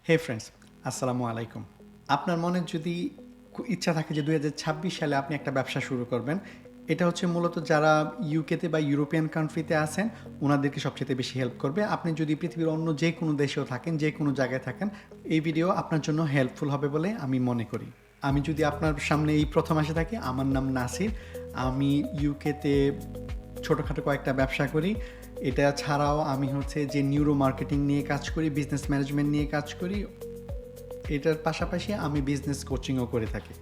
হে friends, আসসালামু আলাইকুম। আপনার মনে যদি ইচ্ছা থাকে যে 2026 সালে আপনি একটা ব্যবসা শুরু করবেন, এটা হচ্ছে মূলত যারা ইউকেতে বা ইউরোপিয়ান কান্ট্রিতে আছেন ওনাদেরকে সবচেয়ে বেশি হেল্প করবে। আপনি যদি পৃথিবীর অন্য যে কোনো দেশেও থাকেন, যে কোনো জায়গায় থাকেন, এই ভিডিও আপনার জন্য হেল্পফুল হবে বলে আমি মনে করি। আমি যদি আপনার সামনে এই প্রথম আসে থাকি, আমার নাম নাসির। আমি ইউকেতে ছোটোখাটো কয়েকটা ব্যবসা করি। এটা ছাড়াও আমি হচ্ছে যে নিউরো মার্কেটিং নিয়ে কাজ করি, বিজনেস ম্যানেজমেন্ট নিয়ে কাজ করি। এটার পাশাপাশি আমি বিজনেস কোচিংও করে থাকি।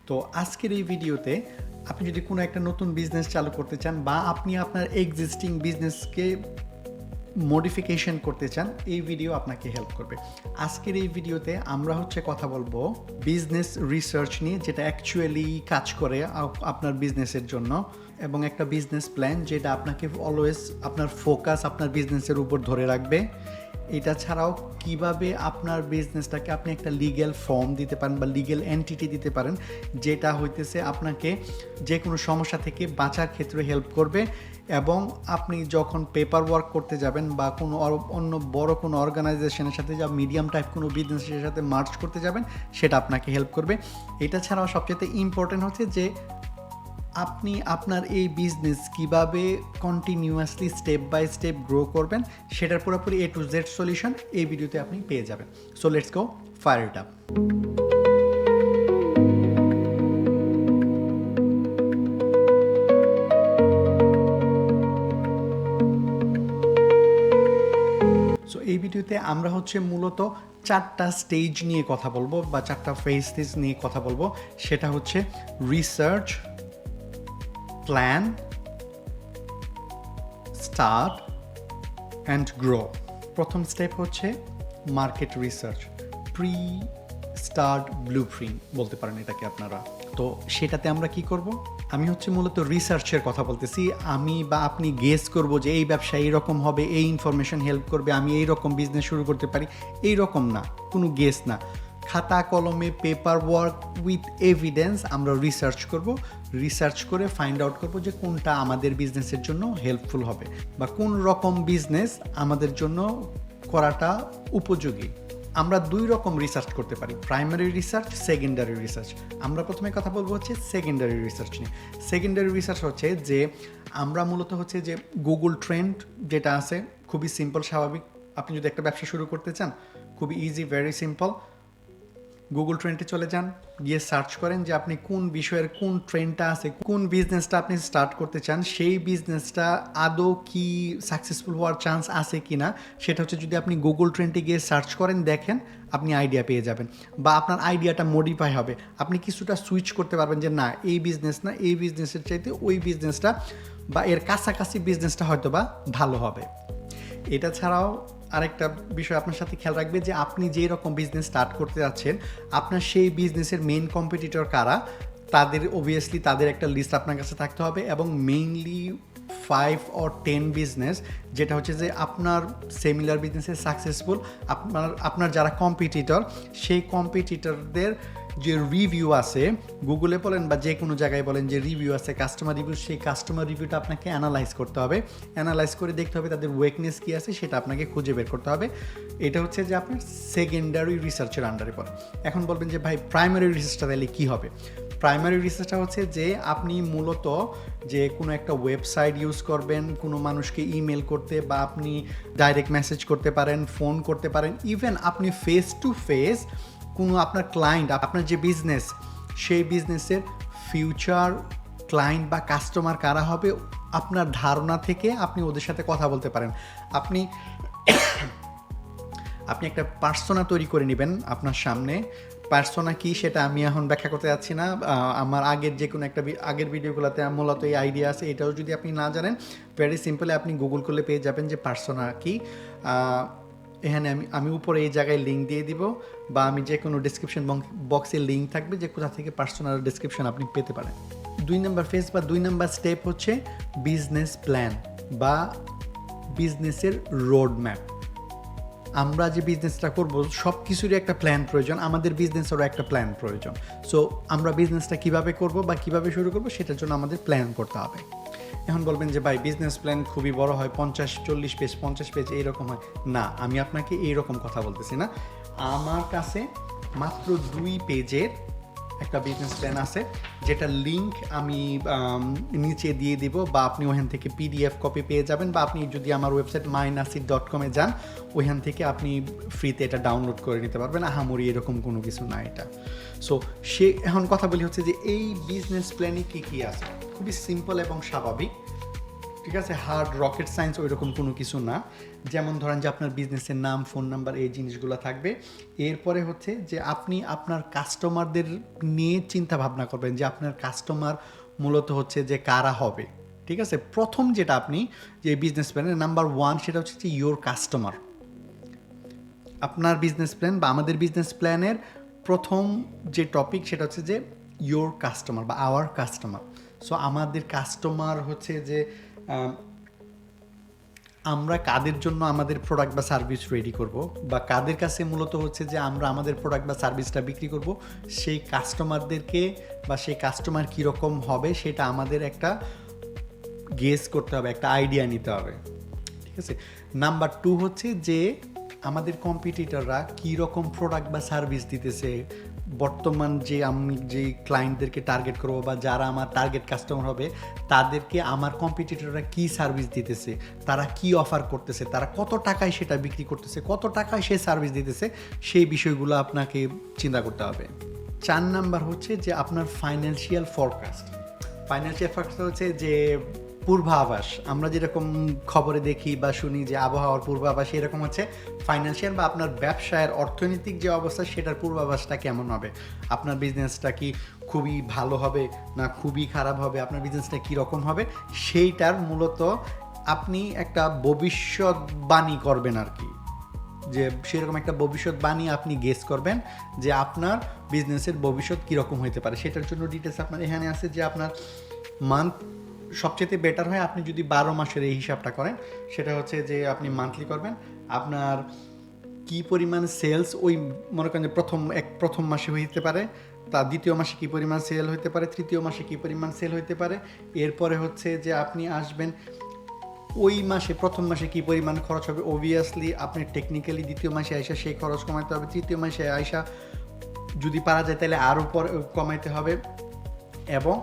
তো আজকের এই ভিডিওতে আপনি যদি কোনো একটা নতুন বিজনেস চালু করতে চান বা আপনি আপনার এক্সিস্টিং বিজনেসকে মডিফিকেশন করতে চান, এই ভিডিও আপনাকে হেল্প করবে। আজকের এই ভিডিওতে আমরা হচ্ছে কথা বলবো বিজনেস রিসার্চ নিয়ে, যেটা অ্যাকচুয়ালি কাজ করে আপনার বিজনেসের জন্য, এবং একটা বিজনেস প্ল্যান যেটা আপনাকে অলওয়েজ আপনার ফোকাস আপনার বিজনেসের উপর ধরে রাখবে। এটা ছাড়াও কিভাবে আপনার বিজনেসটাকে আপনি একটা লিগ্যাল ফর্ম দিতে পারেন বা লিগ্যাল এন্টিটি দিতে পারেন, যেটা হইতেছে আপনাকে যে কোনো সমস্যা থেকে বাঁচার ক্ষেত্রে হেল্প করবে। এবং আপনি যখন পেপার ওয়ার্ক করতে যাবেন বা কোনো অন্য বড় কোনো অর্গানাইজেশনের সাথে যা মিডিয়াম টাইপ কোনো বিজনেসের সাথে মার্জ করতে যাবেন, সেটা আপনাকে হেল্প করবে। এটা ছাড়াও সবচেয়ে ইম্পর্টেন্ট হচ্ছে যে আপনি আপনার এই বিজনেস কিভাবে continuously step by step grow করবেন, সেটার পুরোপুরি A to Z সলিউশন এই ভিডিওতে আপনি পেয়ে যাবেন। So let's go, fire it up. So এই ভিডিওতে আমরা হচ্ছে মূলত 4টা স্টেজ নিয়ে কথা বলবো বা 4টা ফেজেস নিয়ে কথা বলবো। সেটা হচ্ছে research, plan, start and grow. প্রথম স্টেপ হচ্ছে market research, pre start blueprint বলতে পারেন এটাকে আপনারা। তো সেটাতে আমরা কি করব? আমি হচ্ছে মূলত রিসার্চের কথা বলতেছি। আমি বা আপনি গেস করব যে এই ব্যবসা এইরকম হবে, এই ইনফরমেশন হেল্প করবে, আমি এই রকম বিজনেস শুরু করতে পারি, এই রকম না, কোনো গেস না। খাতা কলমে পেপার ওয়ার্ক উইথ এভিডেন্স আমরা রিসার্চ করে ফাইন্ড আউট করব যে কোনটা আমাদের বিজনেসের জন্য হেল্পফুল হবে বা কোন রকম বিজনেস আমাদের জন্য করাটা উপযোগী। আমরা 2 রকম রিসার্চ করতে পারি, প্রাইমারি রিসার্চ, সেকেন্ডারি রিসার্চ। আমরা প্রথমে কথা বলবো হচ্ছে সেকেন্ডারি রিসার্চ নিয়ে। সেকেন্ডারি রিসার্চ হচ্ছে যে আমরা মূলত হচ্ছে যে গুগল ট্রেন্ড যেটা আছে, খুবই সিম্পল, স্বাভাবিক। আপনি যদি একটা ব্যবসা শুরু করতে চান, খুবই ইজি, ভেরি সিম্পল। গুগল ট্রেন্ডে চলে যান, গিয়ে সার্চ করেন যে আপনি কোন বিষয়ের কোন ট্রেন্ডটা আছে, কোন বিজনেসটা আপনি স্টার্ট করতে চান, সেই বিজনেসটা আদৌ কি সাকসেসফুল হওয়ার চান্স আছে কি না, সেটা হচ্ছে যদি আপনি গুগল ট্রেন্ডে গিয়ে সার্চ করেন, দেখেন, আপনি আইডিয়া পেয়ে যাবেন। বা আপনার আইডিয়াটা মডিফাই হবে, আপনি কিছুটা সুইচ করতে পারবেন যে না, এই বিজনেস না, এই বিজনেসের চাইতে ওই বিজনেসটা বা এর কাছাকাছি বিজনেসটা হয়তো বা ভালো হবে। এটা ছাড়াও আরেকটা বিষয় আপনার সাথে খেয়াল রাখবে যে আপনি যেই রকম বিজনেস স্টার্ট করতে যাচ্ছেন, আপনার সেই বিজনেসের মেইন কম্পিটিটর কারা, অবভিয়াসলি তাদের একটা লিস্ট আপনার কাছে থাকতে হবে। এবং মেইনলি 5 or 10 বিজনেস যেটা হচ্ছে যে আপনার সিমিলার বিজনেসে সাকসেসফুল, আপনার যারা কম্পিটিটর, সেই কম্পিটিটরদের যে রিভিউ আছে, গুগলে বলেন বা যে কোনো জায়গায় বলেন যে রিভিউ আছে, কাস্টমার রিভিউ, সেই কাস্টমার রিভিউটা আপনাকে অ্যানালাইজ করতে হবে। অ্যানালাইজ করে দেখতে হবে তাদের উইকনেস কী আছে, সেটা আপনাকে খুঁজে বের করতে হবে। এটা হচ্ছে যে আপনার সেকেন্ডারি রিসার্চের আন্ডারে পড়ে। এখন বলবেন যে ভাই প্রাইমারি রিসার্চটা তাহলে কী হবে? প্রাইমারি রিসার্চটা হচ্ছে যে আপনি মূলত যে কোনো একটা ওয়েবসাইট ইউজ করবেন কোনো মানুষকে ইমেল করতে, বা আপনি ডাইরেক্ট মেসেজ করতে পারেন, ফোন করতে পারেন, ইভেন আপনি ফেস টু ফেস কোনো আপনার ক্লায়েন্ট, আপনার যে বিজনেস, সেই বিজনেসের ফিউচার ক্লায়েন্ট বা কাস্টমার কারা হবে, আপনার ধারণা থেকে আপনি ওদের সাথে কথা বলতে পারেন। আপনি একটা পার্সোনা তৈরি করে নেবেন আপনার সামনে। পার্সোনা কি সেটা আমি এখন ব্যাখ্যা করতে যাচ্ছি না। আমার আগের যে কোনো একটা আগের ভিডিওগুলোতে মূলত এই আইডিয়া আছে। এটাও যদি আপনি না জানেন, ভেরি সিম্পলি আপনি গুগল করলে পেয়ে যাবেন যে পার্সোনা কি। এখানে আমি উপরে এই জায়গায় লিঙ্ক দিয়ে দিব, বা আমি যে কোনো ডিসক্রিপশন বক্সে লিঙ্ক থাকবে যে কোথা থেকে পার্সোনাল ডিসক্রিপশন আপনি পেতে পারেন। 2 নম্বর ফেজ বা 2 নম্বর স্টেপ হচ্ছে বিজনেস প্ল্যান বা বিজনেসের রোড ম্যাপ। আমরা যে বিজনেসটা করব সব কিছুরই একটা প্ল্যান প্রয়োজন, আমাদের বিজনেসেরও একটা প্ল্যান প্রয়োজন। সো আমরা বিজনেসটা কিভাবে করব বা কিভাবে শুরু করব, সেটার জন্য আমাদের প্ল্যান করতে হবে। এখন বলবেন যে ভাই বিজনেস প্ল্যান খুবই বড় হয়, 50-40 পেজ 50 পেজ এইরকম হয়। না, আমি আপনাকে এইরকম কথা বলতেছি না। আমার কাছে মাত্র 2 পেজের একটা বিজনেস প্ল্যান আছে, যেটা লিঙ্ক আমি নিচে দিয়ে দিব, বা আপনি ওখান থেকে PDF কপি পেয়ে যাবেন, বা আপনি যদি আমার ওয়েবসাইট mynasir.com যান, ওইখান থেকে আপনি ফ্রিতে এটা ডাউনলোড করে নিতে পারবেন। আহামরি এরকম কোনো কিছু না এটা। সো এখন কথা বলি হচ্ছে যে এই বিজনেস প্ল্যানে কী কী আছে, খুবই সিম্পল এবং স্বাভাবিক, ঠিক আছে, হার্ড রকেট সায়েন্স ওই রকম কোনো কিছু না। যেমন ধরেন যে আপনার বিজনেসের নাম, ফোন নাম্বার, এই জিনিসগুলো থাকবে। এরপরে হচ্ছে যে আপনি আপনার কাস্টমারদের নিয়ে চিন্তা ভাবনা করবেন যে আপনার কাস্টমার মূলত হচ্ছে যে কারা হবে, ঠিক আছে। প্রথম যেটা আপনি যে বিজনেস প্ল্যানের নাম্বার 1 সেটা হচ্ছে যে ইয়োর কাস্টমার। আপনার বিজনেস প্ল্যান বা আমাদের বিজনেস প্ল্যানের প্রথম যে টপিক সেটা হচ্ছে যে ইয়োর কাস্টমার বা আওয়ার কাস্টমার। সো আমাদের কাস্টমার হচ্ছে যে আমরা কাদের জন্য আমাদের প্রোডাক্ট বা সার্ভিস রেডি করব, বা কাদের কাছে মূলত হচ্ছে যে আমরা আমাদের প্রোডাক্ট বা সার্ভিসটা বিক্রি করব, সেই কাস্টমারদেরকে বা সেই কাস্টমার কীরকম হবে সেটা আমাদের একটা গেস করতে হবে, একটা আইডিয়া নিতে হবে, ঠিক আছে। নাম্বার 2 হচ্ছে যে আমাদের কম্পিটিটররা কীরকম প্রোডাক্ট বা সার্ভিস দিতেছে, বর্তমান যে আমি যে ক্লায়েন্টদেরকে টার্গেট করবো বা যারা আমার টার্গেট কাস্টমার হবে তাদেরকে আমার কম্পিটিটররা কী সার্ভিস দিতেছে, তারা কি অফার করতেছে, তারা কত টাকায় সেটা বিক্রি করতেছে, কত টাকায় সে সার্ভিস দিতেছে, সেই বিষয়গুলো আপনাকে চিন্তা করতে হবে। 4 নাম্বার হচ্ছে যে আপনার ফাইন্যান্সিয়াল ফরকাস্ট। ফাইন্যান্সিয়াল ফরকাস্ট হচ্ছে যে পূর্বাভাস, আমরা যেরকম খবরে দেখি বা শুনি যে আবহাওয়ার পূর্বাভাস, এরকম হচ্ছে ফাইন্যান্সিয়াল বা আপনার ব্যবসায়ের অর্থনৈতিক যে অবস্থা সেটার পূর্বাভাসটা কেমন হবে, আপনার বিজনেসটা কি খুবই ভালো হবে না খুবই খারাপ হবে, আপনার বিজনেসটা কীরকম হবে, সেইটার মূলত আপনি একটা ভবিষ্যৎবাণী করবেন আর কি, যে সেরকম একটা ভবিষ্যৎবাণী আপনি গেস করবেন যে আপনার বিজনেসের ভবিষ্যৎ কীরকম হতে পারে। সেটার জন্য ডিটেলস আপনার এখানে আছে যে আপনার মান্থ সবচেয়ে বেটার হয় আপনি যদি 12 মাসের এই হিসাবটা করেন, সেটা হচ্ছে যে আপনি মান্থলি করবেন, আপনার কি পরিমাণ সেলস ওই মনে করেন যে প্রথম মাসে হইতে পারে, তার দ্বিতীয় মাসে কী পরিমাণ সেল হইতে পারে, তৃতীয় মাসে কী পরিমাণ সেল হইতে পারে, এরপরে হচ্ছে যে আপনি আসবেন ওই মাসে প্রথম মাসে কী পরিমাণ খরচ হবে, অবভিয়াসলি আপনি টেকনিক্যালি দ্বিতীয় মাসে আইসা সেই খরচ কমাতে হবে, তৃতীয় মাসে আইসা যদি পারা যায় তাহলে আরও কমাইতে হবে, এবং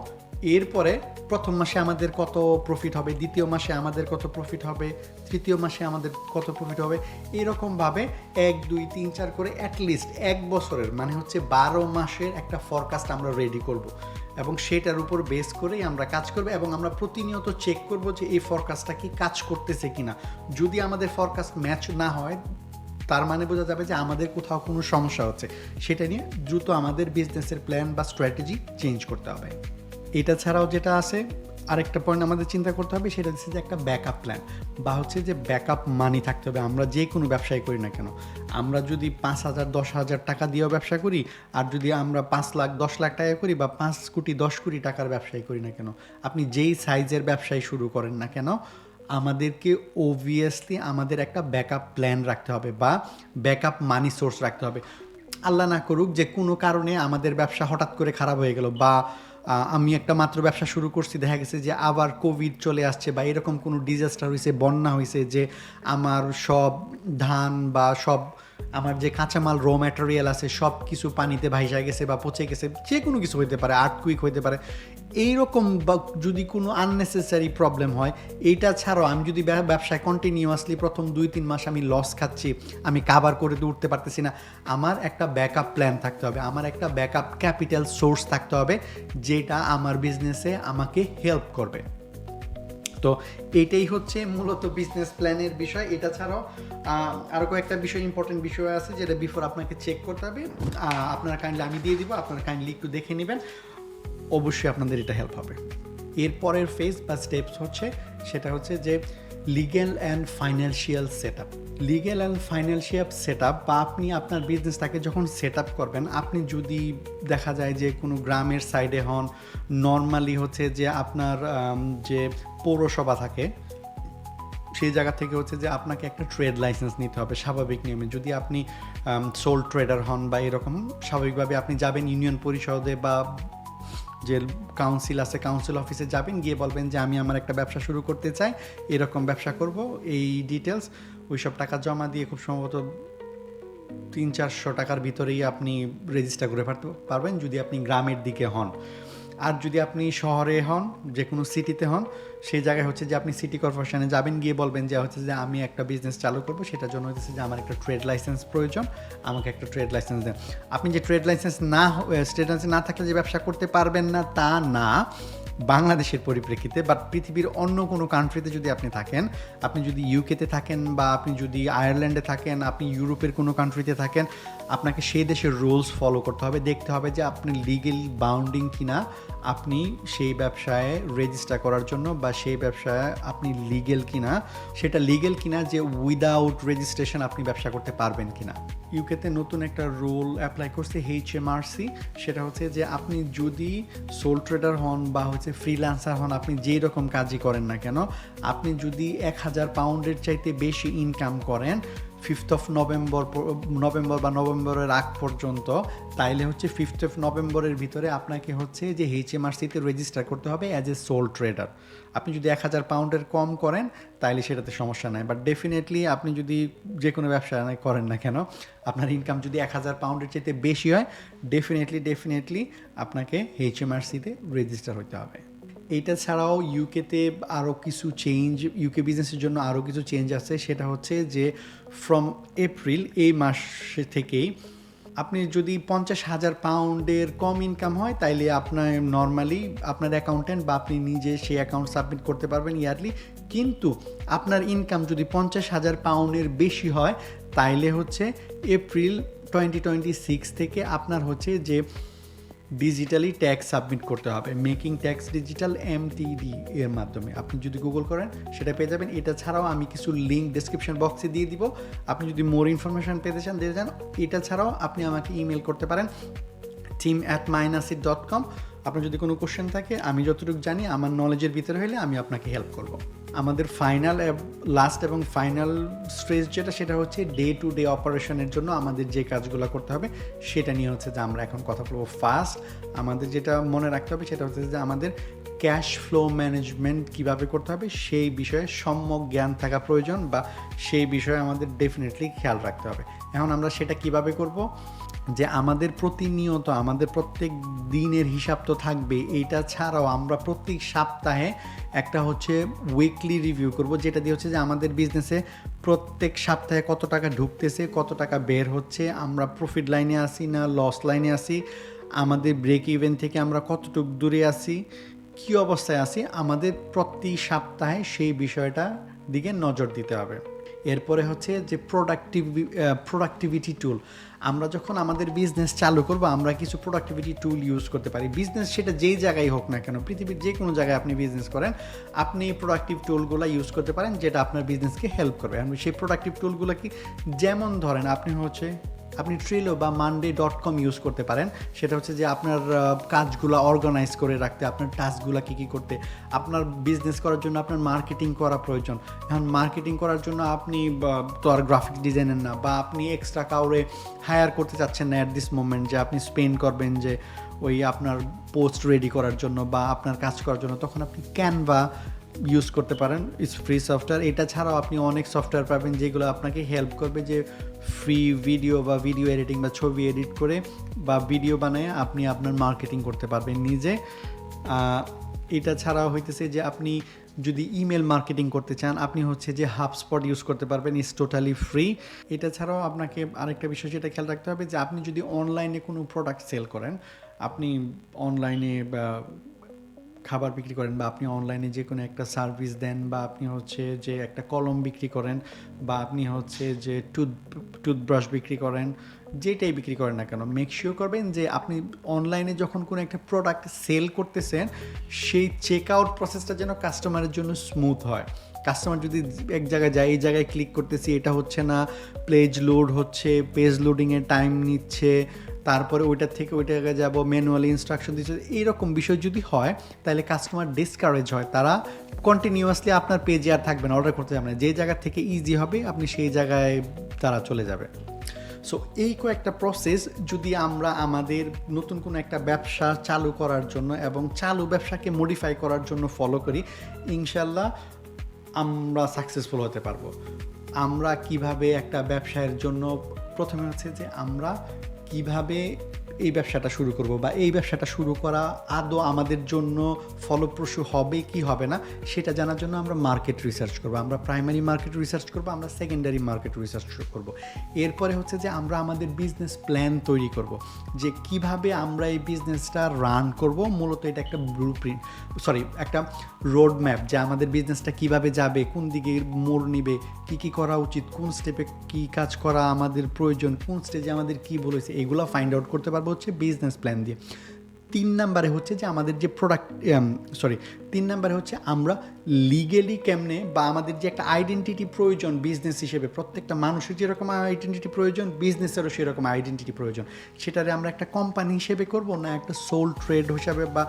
এরপরে প্রথম মাসে আমাদের কত প্রফিট হবে, দ্বিতীয় মাসে আমাদের কত প্রফিট হবে, তৃতীয় মাসে আমাদের কত প্রফিট হবে, এরকমভাবে 1 2 3 4 করে অ্যাটলিস্ট 1 বছরের মানে হচ্ছে 12 মাসের একটা ফরকাস্ট আমরা রেডি করব, এবং সেটার উপর বেস করেই আমরা কাজ করব, এবং আমরা প্রতিনিয়ত চেক করব যে এই ফরকাস্টটা কি কাজ করতেছে কিনা। যদি আমাদের ফরকাস্ট ম্যাচ না হয় তার মানে বোঝা যাবে যে আমাদের কোথাও কোনো সমস্যা হচ্ছে, সেটা নিয়ে দ্রুত আমাদের বিজনেসের প্ল্যান বা স্ট্র্যাটেজি চেঞ্জ করতে হবে। এটা ছাড়াও যেটা আছে আরেকটা পয়েন্ট আমাদের চিন্তা করতে হবে, সেটা হচ্ছে যে একটা ব্যাকআপ প্ল্যান বা হচ্ছে যে ব্যাকআপ মানি থাকতে হবে। আমরা যে কোনো ব্যবসায় করি না কেন, আমরা যদি 5,000 10,000 টাকা দিয়েও ব্যবসা করি, আর যদি আমরা 5 লাখ 10 লাখ টাকা করি বা 5 কোটি 10 কোটি টাকার ব্যবসায় করি না কেন, আপনি যেই সাইজের ব্যবসায় শুরু করেন না কেন, আমাদেরকে অবভিয়াসলি আমাদের একটা ব্যাকআপ প্ল্যান রাখতে হবে বা ব্যাকআপ মানি সোর্স রাখতে হবে। আল্লাহ না করুক যে কোনো কারণে আমাদের ব্যবসা হঠাৎ করে খারাপ হয়ে গেল, বা আমি একটা মাত্র ব্যবসা শুরু করছি, দেখা গেছে যে আবার কোভিড চলে আসছে বা এরকম কোনো ডিজাস্টার হয়েছে, বন্যা হয়েছে, যে আমার সব ধান বা সব আমার যে কাঁচামাল র ম্যাটেরিয়াল আছে সব কিছু পানিতে ভাইসা গেছে বা পচে গেছে, যে কোনো কিছু হইতে পারে, আর্থকুইক হইতে পারে, এইরকম বা যদি কোনো আননেসেসারি প্রবলেম হয়, এইটা ছাড়াও আমি যদি ব্যবসায় কন্টিনিউয়াসলি প্রথম 2-3 মাস আমি লস খাচ্ছি, আমি কাভার করে উঠতে পারতেছি না, আমার একটা ব্যাকআপ প্ল্যান থাকতে হবে, আমার একটা ব্যাকআপ ক্যাপিটাল সোর্স থাকতে হবে, যেটা আমার বিজনেসে আমাকে হেল্প করবে। তো এটাই হচ্ছে মূলত বিজনেস প্ল্যানের বিষয়। এটা ছাড়াও আরও কয়েকটা বিষয় ইম্পর্টেন্ট বিষয় আছে যেটা বিফোর আপনাকে চেক করতে হবে, আপনারা কাইন্ডলি আমি দিয়ে দিব, আপনারা কাইন্ডলি একটু দেখে নেবেন, অবশ্যই আপনাদের এটা হেল্প হবে। এরপরের ফেজ বা স্টেপস হচ্ছে সেটা হচ্ছে যে legal and financial set up. Legal and financial set up বা আপনি আপনার বিজনেসটাকে যখন সেট আপ করবেন, আপনি যদি দেখা যায় যে কোনো গ্রামের সাইডে হন, নর্মালি হচ্ছে যে আপনার যে পৌরসভা থাকে সেই জায়গা থেকে হচ্ছে যে আপনাকে একটা ট্রেড লাইসেন্স নিতে হবে স্বাভাবিক নিয়মে। যদি আপনি সোল ট্রেডার হন বা এরকম, স্বাভাবিকভাবে আপনি যাবেন ইউনিয়ন পরিষদে বা যে কাউন্সিল আছে কাউন্সিল অফিসে যাবেন, গিয়ে বলবেন যে আমি আমার একটা ব্যবসা শুরু করতে চাই, এরকম ব্যবসা করব, এই ডিটেলস, ওই সব টাকা জমা দিয়ে খুব সম্ভবত 300-400 টাকার ভিতরেই আপনি রেজিস্টার করে পারবেন যদি আপনি গ্রামের দিকে হন। আর যদি আপনি শহরে হন, যে কোনো সিটিতে হন, সেই জায়গায় হচ্ছে যে আপনি সিটি কর্পোরেশনে যাবেন, গিয়ে বলবেন যে হচ্ছে যে আমি একটা বিজনেস চালু করবো, সেটার জন্য হচ্ছে যে আমার একটা ট্রেড লাইসেন্স প্রয়োজন, আমাকে একটা ট্রেড লাইসেন্স দেন। আপনি যে ট্রেড লাইসেন্স না থাকলে যে ব্যবসা করতে পারবেন না তা না, বাংলাদেশের পরিপ্রেক্ষিতে, বাট পৃথিবীর অন্য কোনো কান্ট্রিতে যদি আপনি থাকেন, আপনি যদি ইউকেতে থাকেন বা আপনি যদি আয়ারল্যান্ডে থাকেন, আপনি ইউরোপের কোনো কান্ট্রিতে থাকেন, আপনাকে সেই দেশের রুলস ফলো করতে হবে, দেখতে হবে যে আপনি লিগেল বাউন্ডিং কিনা, আপনি সেই ব্যবসায় রেজিস্টার করার জন্য, বা সেই ব্যবসায় আপনি লিগেল কিনা, সেটা লিগেল কিনা যে উইদাউট রেজিস্ট্রেশন আপনি ব্যবসা করতে পারবেন কিনা। ইউকেতে নতুন একটা রুল অ্যাপ্লাই করছে HMRC, সেটা হচ্ছে যে আপনি যদি সোল ট্রেডার হন বা হচ্ছে ফ্রিল্যান্সার হন, আপনি যেই রকম কাজই করেন না কেন, আপনি যদি 1000 পাউন্ডের চাইতে বেশি ইনকাম করেন 5th of নভেম্বর বা নভেম্বরের আগ পর্যন্ত, তাইলে হচ্ছে 5th of নভেম্বরের ভিতরে আপনাকে হচ্ছে যে HMRC-তে রেজিস্টার করতে হবে অ্যাজ এ সোল ট্রেডার। আপনি যদি 1000 পাউন্ডের কম করেন তাইলে সেটাতে সমস্যা নাই, বাট ডেফিনেটলি আপনি যদি যে কোনো ব্যবসা করেন না কেন, আপনার ইনকাম যদি 1000 পাউন্ডের চাইতে বেশি হয়, ডেফিনেটলি আপনাকে HMRC-তে রেজিস্টার হতে হবে। এইটা ছাড়াও ইউকেতে আরও কিছু চেঞ্জ, ইউকে বিজনেসের জন্য আরও কিছু চেঞ্জ আছে। সেটা হচ্ছে যে ফ্রম এপ্রিল, এই মাস থেকেই আপনি যদি 50,000 পাউন্ডের কম ইনকাম হয়, তাইলে আপনার নর্মালি আপনার অ্যাকাউন্টেন্ট বা আপনি নিজে সেই অ্যাকাউন্ট সাবমিট করতে পারবেন ইয়ারলি। কিন্তু আপনার ইনকাম যদি 50,000 পাউন্ডের বেশি হয়, তাইলে হচ্ছে এপ্রিল 2026 থেকে আপনার হচ্ছে যে ডিজিটালি ট্যাক্স সাবমিট করতে হবে, মেকিং ট্যাক্স ডিজিটাল MTD এর মাধ্যমে। আপনি যদি গুগল করেন সেটা পেয়ে যাবেন। এটা ছাড়াও আমি কিছু লিঙ্ক ডেসক্রিপশন বক্সে দিয়ে দিব, আপনি যদি মোর ইনফরমেশন পেতে চান দিয়ে যান। এটা ছাড়াও আপনি আমাকে ইমেল করতে পারেন team@mynaseer.com। আপনার যদি কোনো কোশ্চেন থাকে, আমি যতটুকু জানি আমার নলেজের ভিতরে হলে আমি আপনাকে হেল্প করব। আমাদের লাস্ট এবং ফাইনাল স্টেজ যেটা, সেটা হচ্ছে ডে টু ডে অপারেশনের জন্য আমাদের যে কাজগুলো করতে হবে সেটা নিয়ে হচ্ছে যে আমরা এখন কথা বলবো। ফার্স্ট আমাদের যেটা মনে রাখতে হবে সেটা হচ্ছে যে আমাদের ক্যাশ ফ্লো ম্যানেজমেন্ট কীভাবে করতে হবে সেই বিষয়ে সম্যক জ্ঞান থাকা প্রয়োজন, বা সেই বিষয়ে আমাদের ডেফিনেটলি খেয়াল রাখতে হবে। এখন আমরা সেটা কিভাবে করব, যে আমাদের প্রতিনিয়ত আমাদের প্রত্যেক দিনের হিসাব তো থাকবে, এইটা ছাড়াও আমরা প্রত্যেক সপ্তাহে একটা হচ্ছে উইকলি রিভিউ করব, যেটা দিয়ে হচ্ছে যে আমাদের বিজনেসে প্রত্যেক সপ্তাহে কত টাকা ঢুকতেছে, কত টাকা বের হচ্ছে, আমরা প্রফিট লাইনে আসি না লস লাইনে আসি, আমাদের ব্রেক ইভেন থেকে আমরা কতটুকু দূরে আসি, কী অবস্থায় আসি, আমাদের প্রতি সপ্তাহে সেই বিষয়টা দিকে নজর দিতে হবে। এরপরে হচ্ছে যে প্রোডাক্টিভিটি টুল। আমরা যখন আমাদের বিজনেস চালু করব, আমরা কিছু প্রোডাক্টিভিটি টুল ইউজ করতে পারি। বিজনেস সেটা যেই জায়গায় হোক না কেন, পৃথিবীর যে কোনো জায়গায় আপনি বিজনেস করেন, আপনি প্রোডাক্টিভ টুলগুলো ইউজ করতে পারেন, যেটা আপনার বিজনেসকে হেল্প করবে। সেই প্রোডাক্টিভ টুলগুলো কি, যেমন ধরেন আপনি ট্রিলো বা monday.com ইউজ করতে পারেন। সেটা হচ্ছে যে আপনার কাজগুলো অর্গানাইজ করে রাখতে, আপনার টাস্কগুলো কী করতে। আপনার বিজনেস করার জন্য আপনার মার্কেটিং করা প্রয়োজন। এখন মার্কেটিং করার জন্য আপনি তো আর গ্রাফিক ডিজাইনার না, বা আপনি এক্সট্রা কাউরে হায়ার করতে চাচ্ছেন না অ্যাট দিস মোমেন্ট, যে আপনি স্পেন্ড করবেন যে ওই আপনার পোস্ট রেডি করার জন্য বা আপনার কাজ করার জন্য, তখন আপনি ক্যানভা ইউজ করতে পারেন, ইটস ফ্রি সফটওয়্যার। এটা ছাড়াও আপনি অনেক সফটওয়্যার পাবেন যেগুলো আপনাকে হেল্প করবে যে ফ্রি ভিডিও এডিটিং বা ছবি এডিট করে বা ভিডিও বানায় আপনি আপনার মার্কেটিং করতে পারবেন নিজে। এটা ছাড়াও হইতেছে যে আপনি যদি ইমেল মার্কেটিং করতে চান, আপনি হচ্ছে যে HubSpot ইউজ করতে পারবেন, ইটস টোটালি ফ্রি। এটা ছাড়াও আপনাকে আরেকটা বিষয় যেটা খেয়াল রাখতে হবে, যে আপনি যদি অনলাইনে কোনো প্রোডাক্ট সেল করেন, আপনি অনলাইনে খাবার বিক্রি করেন, বা আপনি অনলাইনে যে কোনো একটা সার্ভিস দেন, বা আপনি হচ্ছে যে একটা কলম বিক্রি করেন, বা আপনি হচ্ছে যে টুথব্রাশ বিক্রি করেন, যেটাই বিক্রি করেন না কেন, মেক শিওর করবেন যে আপনি অনলাইনে যখন কোনো একটা প্রোডাক্ট সেল করতেছেন, সেই চেক আউট প্রসেসটা যেন কাস্টমারের জন্য স্মুথ হয়। কাস্টমার যদি এক জায়গায় যায়, এই জায়গায় ক্লিক করতেছি, এটা হচ্ছে না, পেজ লোড হচ্ছে, পেজ লোডিংয়ে টাইম নিচ্ছে, তারপরে ওইটার থেকে ওই জায়গায় যাবো, ম্যানুয়ালি ইনস্ট্রাকশন দিচ্ছে, এইরকম বিষয় যদি হয়, তাহলে কাস্টমার ডিসকারেজ হয়, তারা কন্টিনিউয়াসলি আপনার পেজে আর থাকবে না, অর্ডার করতে যাবে না। যে জায়গা থেকে ইজি হবে আপনি সেই জায়গায় তারা চলে যাবে। সো এই কয়েকটা প্রসেস যদি আমরা আমাদের নতুন কোনো একটা ব্যবসা চালু করার জন্য এবং চালু ব্যবসাকে মডিফাই করার জন্য ফলো করি, ইনশাল্লাহ আমরা সাকসেসফুল হতে পারবো। আমরা কিভাবে একটা ব্যবসায়ের জন্য প্রথমে হচ্ছে যে আমরা কিভাবে এই ব্যবসাটা শুরু করব বা এই ব্যবসাটা শুরু করা আদৌ আমাদের জন্য ফলপ্রসূ হবে কি হবে না সেটা জানার জন্য আমরা মার্কেট রিসার্চ করব, আমরা প্রাইমারি মার্কেট রিসার্চ করব, আমরা সেকেন্ডারি মার্কেট রিসার্চ করব। এরপরে হচ্ছে যে আমরা আমাদের বিজনেস প্ল্যান তৈরি করব, যে কিভাবে আমরা এই বিজনেসটা রান করব। মূলত এটা একটা ব্লুপ্রিন্ট, একটা রোড ম্যাপ, যে আমাদের বিজনেসটা কিভাবে যাবে, কোন দিকে মোড় নিবে, কি করা উচিত, কোন স্টেপে কি কাজ করা আমাদের প্রয়োজন, কোন স্টেজে আমাদের কি বলেছে, এগুলো ফাইন্ড আউট করতে পারবো হচ্ছে বিজনেস প্ল্যান দিয়ে। 3 নম্বরে হচ্ছে যে আমাদের যে তিন নম্বরে হচ্ছে আমরা লিগেলি কেমনে বা আমাদের যে একটা আইডেন্টিটি প্রয়োজন বিজনেস হিসেবে, প্রত্যেকটা মানুষের যেরকম আইডেন্টিটি প্রয়োজন বিজনেসেরও সেরকম আইডেন্টিটি প্রয়োজন, সেটারে আমরা একটা কোম্পানি হিসেবে করব না একটা সোল ট্রেড হিসাবে বা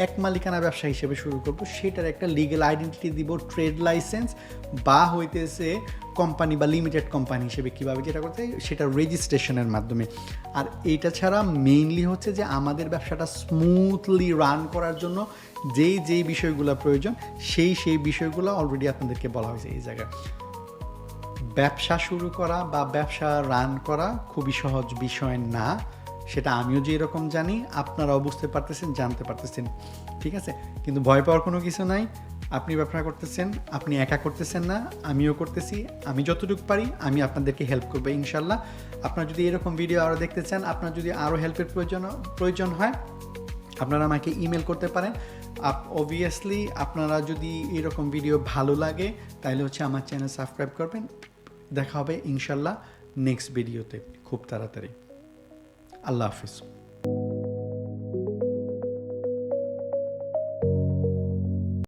এক মালিকানা ব্যবসা হিসেবে শুরু করব, সেটার একটা লিগেল আইডেন্টিটি দিব, ট্রেড লাইসেন্স বা হইতেছে কোম্পানি বা লিমিটেড কোম্পানি হিসেবে কীভাবে যেটা করতে হয় সেটা রেজিস্ট্রেশনের মাধ্যমে। আর এইটা ছাড়া মেইনলি হচ্ছে যে আমাদের ব্যবসাটা স্মুথলি রান করার জন্য যেই বিষয়গুলো প্রয়োজন সেই বিষয়গুলো অলরেডি আপনাদেরকে বলা হয়েছে এই জায়গায়। ব্যবসা শুরু করা বা ব্যবসা রান করা খুবই সহজ বিষয় না, সেটা আমিও যে এরকম জানি, আপনারাও বুঝতে পারতেছেন, জানতে পারতেছেন, ঠিক আছে? কিন্তু ভয় পাওয়ার কোনো কিছু নাই। আপনি ব্যবসা করতেছেন, আপনি একা করতেছেন না, আমিও করতেছি। আমি যতটুকু পারি আমি আপনাদেরকে হেল্প করবো ইনশাল্লাহ। আপনারা যদি এরকম ভিডিও আরও দেখতে চান, আপনার যদি আরও হেল্পের প্রয়োজন হয়, আপনারা আমাকে ইমেল করতে পারেন। অবভিয়াসলি আপনারা যদি এরকম ভিডিও ভালো লাগে তাহলে হচ্ছে আমার চ্যানেল সাবস্ক্রাইব করবেন। দেখা হবে ইনশাল্লাহ নেক্সট ভিডিওতে খুব তাড়াতাড়ি। আল্লাহ হাফিজ।